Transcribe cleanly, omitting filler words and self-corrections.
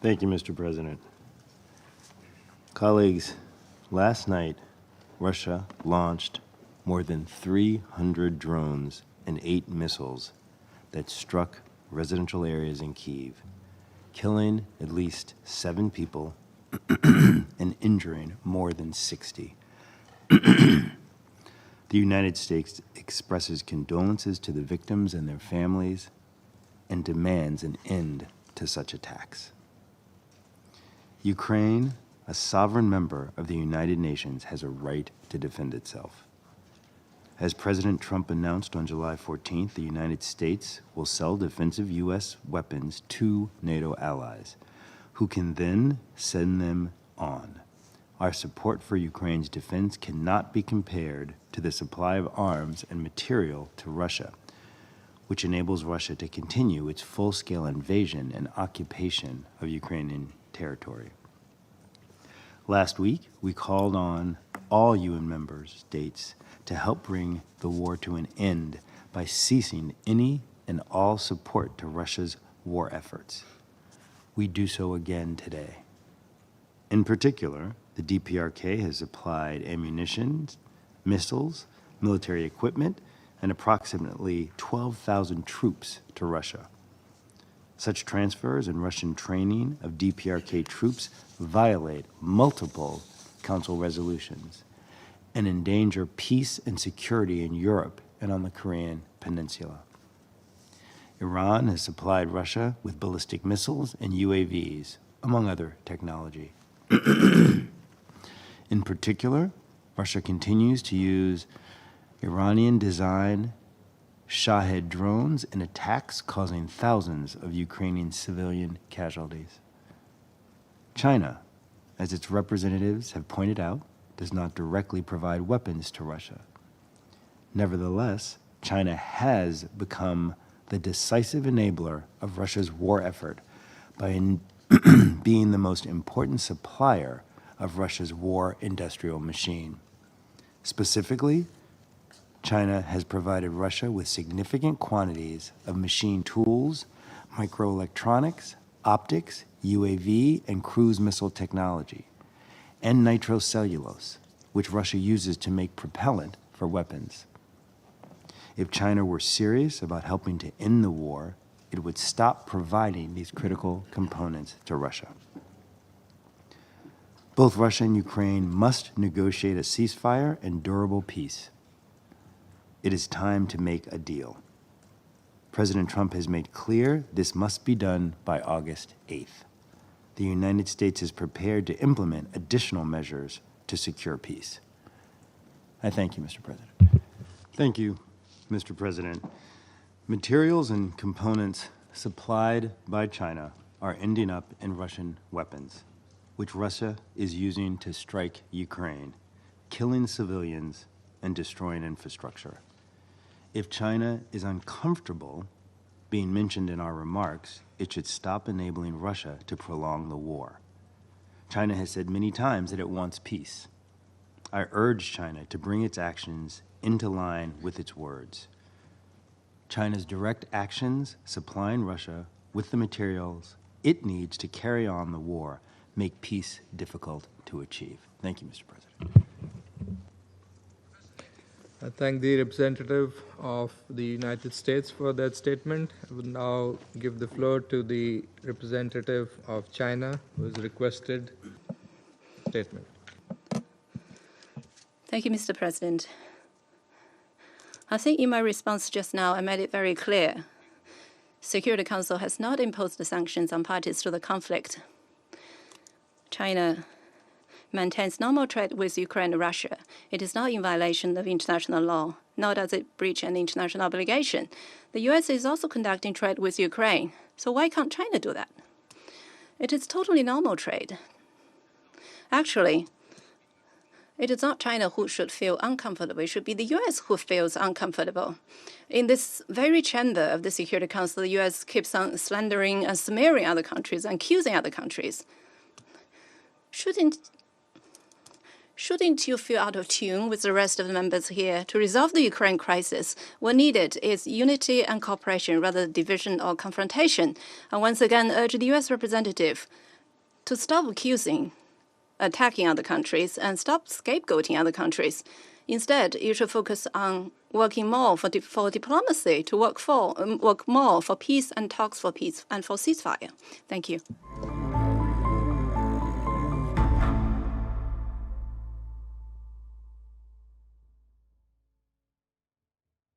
Thank you, Mr. President. Colleagues, last night, Russia launched more than 300 drones and 8 missiles that struck residential areas in Kyiv, killing at least 7 people and injuring more than 60. The United States expresses condolences to the victims and their families and demands an end to such attacks. Ukraine, a sovereign member of the United Nations, has a right to defend itself. As President Trump announced on July 14th, the United States will sell defensive U.S. weapons to NATO allies, who can then send them on. Our support for Ukraine's defense cannot be compared to the supply of arms and material to Russia, which enables Russia to continue its full-scale invasion and occupation of Ukrainian territory. Last week, we called on all UN member states to help bring the war to an end by ceasing any and all support to Russia's war efforts. We do so again today. In particular, the DPRK has supplied ammunition, missiles, military equipment, and approximately 12,000 troops to Russia. Such transfers and Russian training of DPRK troops violate multiple Council resolutions and endanger peace and security in Europe and on the Korean Peninsula. Iran has supplied Russia with ballistic missiles and UAVs, among other technology. In particular, Russia continues to use Iranian-designed Shahed drones in attacks causing thousands of Ukrainian civilian casualties. China, as its representatives have pointed out, does not directly provide weapons to Russia. Nevertheless, China has become the decisive enabler of Russia's war effort by being the most important supplier of Russia's war industrial machine. Specifically, China has provided Russia with significant quantities of machine tools, microelectronics, optics, UAV, and cruise missile technology, and nitrocellulose, which Russia uses to make propellant for weapons. If China were serious about helping to end the war, it would stop providing these critical components to Russia. Both Russia and Ukraine must negotiate a ceasefire and durable peace. It is time to make a deal. President Trump has made clear this must be done by August 8th. The United States is prepared to implement additional measures to secure peace. I thank you, Mr. President. Thank you, Mr. President. Materials and components supplied by China are ending up in Russian weapons, which Russia is using to strike Ukraine, killing civilians and destroying infrastructure. If China is uncomfortable being mentioned in our remarks, it should stop enabling Russia to prolong the war. China has said many times that it wants peace. I urge China to bring its actions into line with its words. China's direct actions supplying Russia with the materials it needs to carry on the war make peace difficult to achieve. Thank you, Mr. President. I thank the representative of the United States for that statement. I will now give the floor to the representative of China, who has requested a statement. Thank you, Mr. President. I think in my response just now, I made it very clear. Security Council has not imposed the sanctions on parties to the conflict. China maintains normal trade with Ukraine and Russia. It is not in violation of international law, nor does it breach any international obligation. The U.S. is also conducting trade with Ukraine, so why can't China do that? It is totally normal trade. Actually, it is not China who should feel uncomfortable. It should be the U.S. who feels uncomfortable. In this very chamber of the Security Council, the U.S. keeps on slandering and smearing other countries and accusing other countries. Shouldn't you feel out of tune with the rest of the members here? To resolve the Ukraine crisis, what needed is unity and cooperation rather than division or confrontation. I once again urge the U.S. representative to stop accusing, attacking other countries, and stop scapegoating other countries. Instead, you should focus on working more for diplomacy, to work more for peace and talks for peace and for ceasefire. Thank you.